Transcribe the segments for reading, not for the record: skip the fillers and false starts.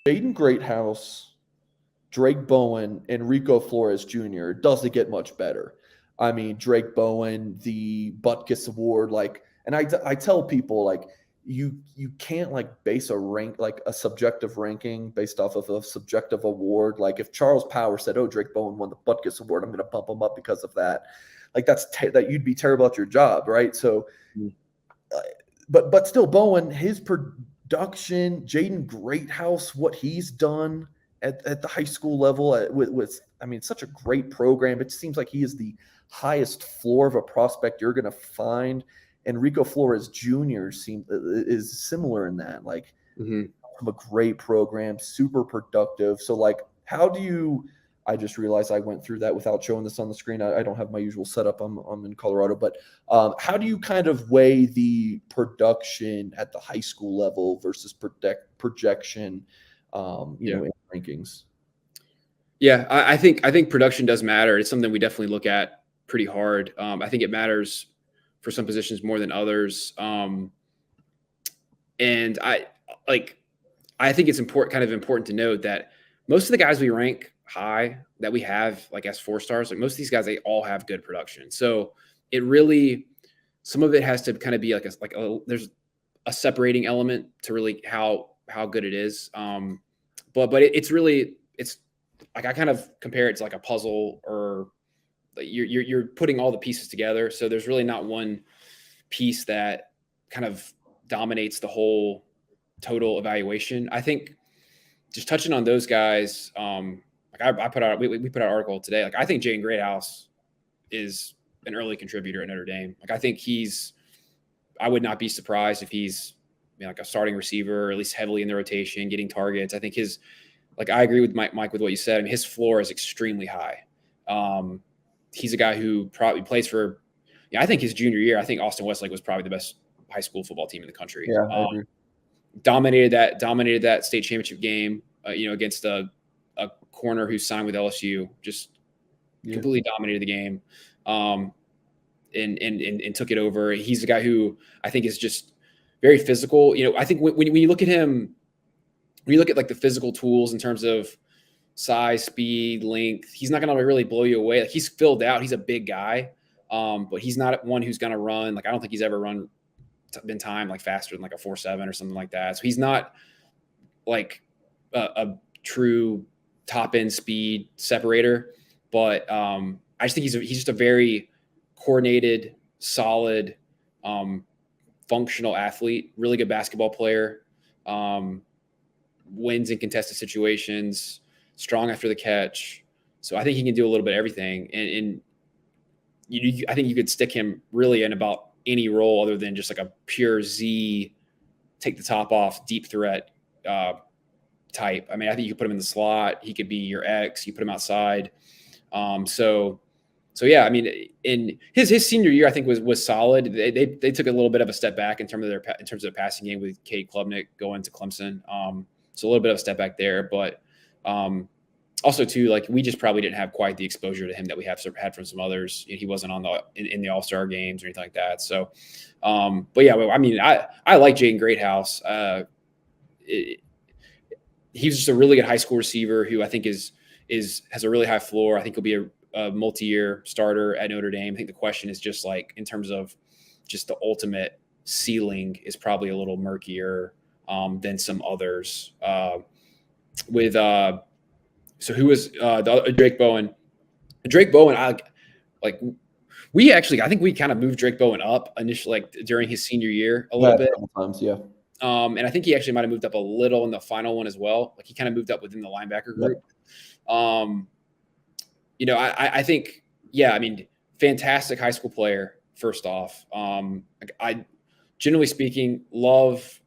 Jaden Greathouse, Drayk Bowen, and Rico Flores Jr. doesn't get much better. I mean, Drayk Bowen, the Butkus Award, like, and I tell people like you can't like base a rank like a subjective ranking based off of a subjective award. Like if Charles Power said, "Oh, Drayk Bowen won the Butkus Award, I'm going to bump him up because of that." Like that you'd be terrible at your job, right? So, uh, but still, Bowen, his production, Jaden Greathouse, what he's done at the high school level with I mean, such a great program. It seems like he is the highest floor of a prospect you're going to find. And Rico Flores Jr. is similar in that, like from a great program, super productive. So like, how do you? I just realized I went through that without showing this on the screen. I don't have my usual setup. I'm in Colorado, but how do you kind of weigh the production at the high school level versus projection? In rankings. Yeah, I think production does matter. It's something we definitely look at pretty hard. I think it matters for some positions more than others. And I think it's important to note that most of the guys we rank high that we have like as 4-stars, like most of these guys, they all have good production. So it really, some of it has to kind of be there's a separating element to really how good it is. But it's like I kind of compare it to like a puzzle, or like you're putting all the pieces together. So there's really not one piece that kind of dominates the whole total evaluation. I think just touching on those guys, like I put out, we put out an article today. Like I think Jaden Greathouse is an early contributor at Notre Dame. Like I think I would not be surprised if he's like a starting receiver, or at least heavily in the rotation, getting targets. I think I agree with Mike with what you said. I mean, his floor is extremely high. He's a guy who probably plays for, I think his junior year, I think Austin Westlake was probably the best high school football team in the country. Yeah, I agree. Dominated that state championship game, against a corner who signed with LSU, just completely dominated the game, and took it over. He's a guy who I think is just very physical. I think when you look at him, when you look at like the physical tools in terms of size, speed, length, he's not going to really blow you away. Like he's filled out. He's a big guy, but he's not one who's going to run. Like I don't think he's ever been timed like faster than like a 4.7 or something like that. So he's not like a true top end speed separator, but I just think he's just a very coordinated, solid, functional athlete, really good basketball player, wins in contested situations, strong after the catch. So I think he can do a little bit of everything. And I think you could stick him really in about any role other than just like a pure Z, take the top off, deep threat type. I mean, I think you could put him in the slot. He could be your X. You put him outside. So yeah, I mean, in his senior year, I think was solid. They took a little bit of a step back in terms of their passing game with Cade Klubnik going to Clemson. So a little bit of a step back there, but also too, like we just probably didn't have quite the exposure to him that we had from some others. He wasn't on in the All-Star games or anything like that. So, but yeah, I mean, I like Jaden Greathouse. He's just a really good high school receiver who I think has a really high floor. I think he'll be a multi-year starter at Notre Dame. I think the question is just like in terms of just the ultimate ceiling is probably a little murkier than some others. So who was Drayk Bowen? Drayk Bowen, I think we kind of moved Drayk Bowen up initially, like during his senior year a little bit. Sometimes, yeah. And I think he actually might have moved up a little in the final one as well. Like he kind of moved up within the linebacker group. Yep. I think, yeah, I mean, fantastic high school player, first off. I generally speaking, love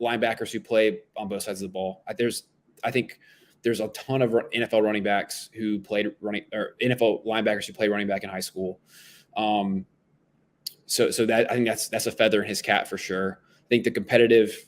linebackers who play on both sides of the ball. I think there's a ton of NFL running backs who played running, or NFL linebackers who play running back in high school. So that I think that's a feather in his cap for sure. I think the competitive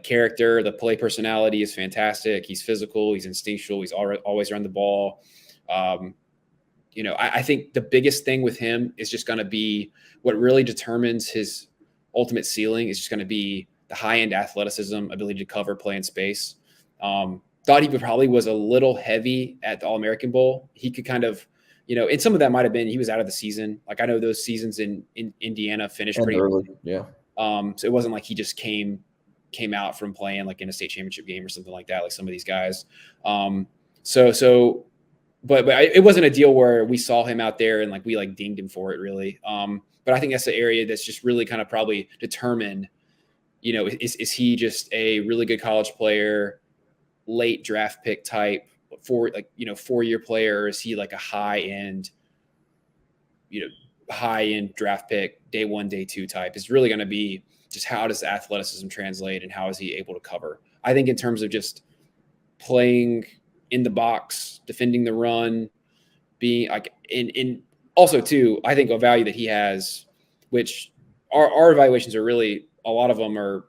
character, the play personality is fantastic. He's physical, he's instinctual, he's always around the ball. I think the biggest thing with him is just going to be what really determines his ultimate ceiling is just going to be the high end athleticism, ability to cover, play in space. Thought he probably was a little heavy at the All-American Bowl. He could kind of, and some of that might have been he was out of the season. Like I know those seasons in Indiana finished pretty early. Yeah. So it wasn't like he just came out from playing like in a state championship game or something like that, like some of these guys. But it wasn't a deal where we saw him out there and like we like dinged him for it really. But I think that's the area that's just really kind of probably determined, is he just a really good college player, late draft pick type, 4-year player, or is he like a high end draft pick, day 1, day 2 type? Is really going to be just how does the athleticism translate and how is he able to cover? I think in terms of just playing in the box, defending the run, being like in also too, I think a value that he has, which our evaluations are really, a lot of them are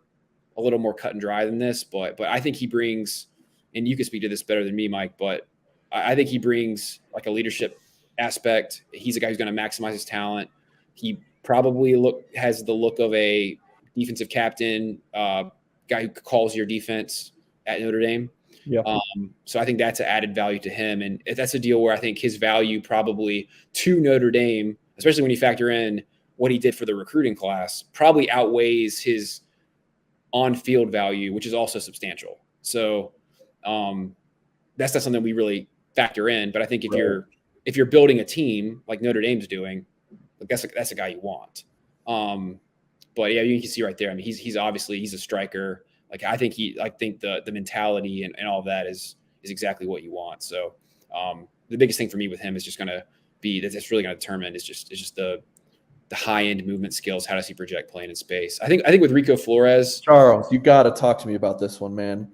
a little more cut and dry than this, but I think he brings, and you can speak to this better than me, Mike, but I think he brings like a leadership aspect. He's a guy who's going to maximize his talent. He probably has the look of a defensive captain, guy who calls your defense at Notre Dame. Yeah. So I think that's an added value to him. And that's a deal where I think his value probably to Notre Dame, especially when you factor in what he did for the recruiting class, probably outweighs his on-field value, which is also substantial. So that's not something we really factor in. But I think if you're building a team like Notre Dame's doing, like that's a guy you want. But yeah, you can see right there. I mean, he's obviously he's a striker. Like I think the mentality and all of that is exactly what you want. So the biggest thing for me with him is just going to be that's really going to determine is just the high end movement skills. How does he project playing in space? I think with Rico Flores, Charles, you got to talk to me about this one, man.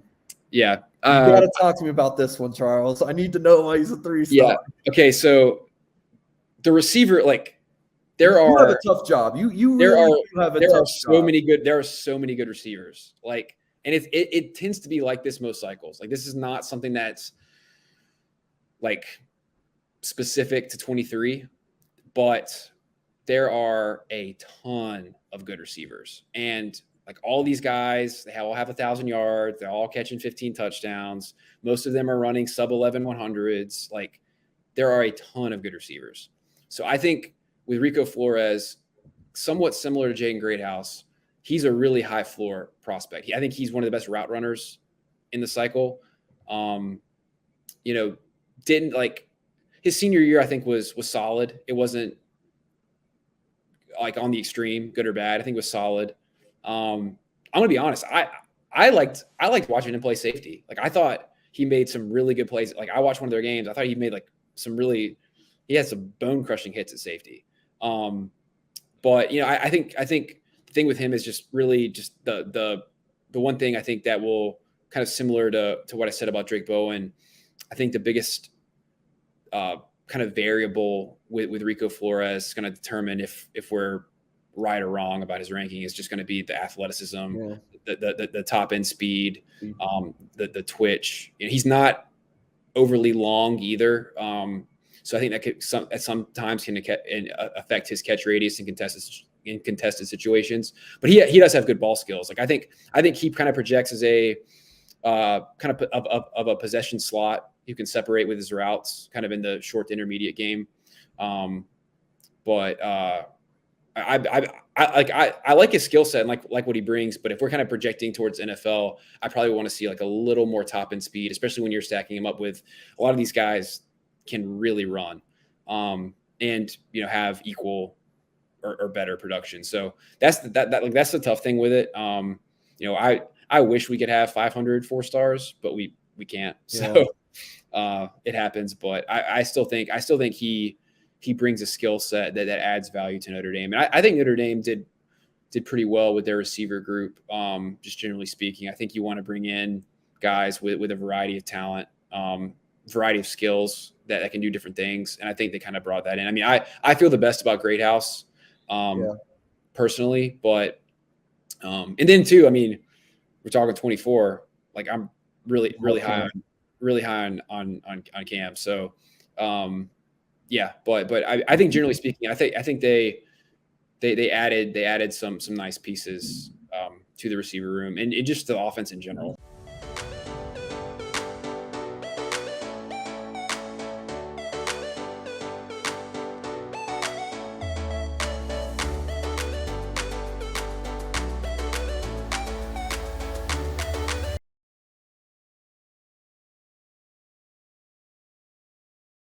Yeah, you got to talk to me about this one, Charles. I need to know why he's a 3-star. Yeah. Okay, so the receiver, like you have a tough job. You really have a tough job. There are so many good receivers. Like, and it tends to be like this most cycles. Like this is not something that's like specific to 23, but there are a ton of good receivers. And like all these guys, they all have 1,000 yards. They're all catching 15 touchdowns. Most of them are running sub 11 100s. Like there are a ton of good receivers. So I think with Rico Flores, somewhat similar to Jaden Greathouse, he's a really high floor prospect. I think he's one of the best route runners in the cycle. Didn't like his senior year, I think was solid. It wasn't like on the extreme, good or bad. I think it was solid. I'm gonna be honest. I liked watching him play safety. Like I thought he made some really good plays. Like I watched one of their games. I thought he made like he had some bone crushing hits at safety. But I think the thing with him is just really just the one thing I think that will kind of similar to what I said about Drayk Bowen. I think the biggest kind of variable with Rico Flores is going to determine if we're right or wrong about his ranking is just going to be the athleticism, the top end speed, the twitch. He's not overly long either. So I think that could sometimes can affect his catch radius in contested situations. But he does have good ball skills. Like I think he kind of projects as a kind of a possession slot. You can separate with his routes, kind of in the short to intermediate game. But I like his skill set and like what he brings. But if we're kind of projecting towards NFL, I probably want to see like a little more top end speed, especially when you're stacking him up with a lot of these guys can really run and have equal or better production. So that's the tough thing with it. I wish we could have 500 4-stars, but we can't. So it happens. But I still think he brings a skill set that adds value to Notre Dame. And I think Notre Dame did pretty well with their receiver group. Just generally speaking, I think you want to bring in guys with a variety of talent, variety of skills that can do different things. And I think they kind of brought that in. I mean, I feel the best about Greathouse personally, but and then too, I mean, we're talking 24, like I'm really high on Cam. So but I think generally speaking, I think they added some nice pieces to the receiver room and just the offense in general.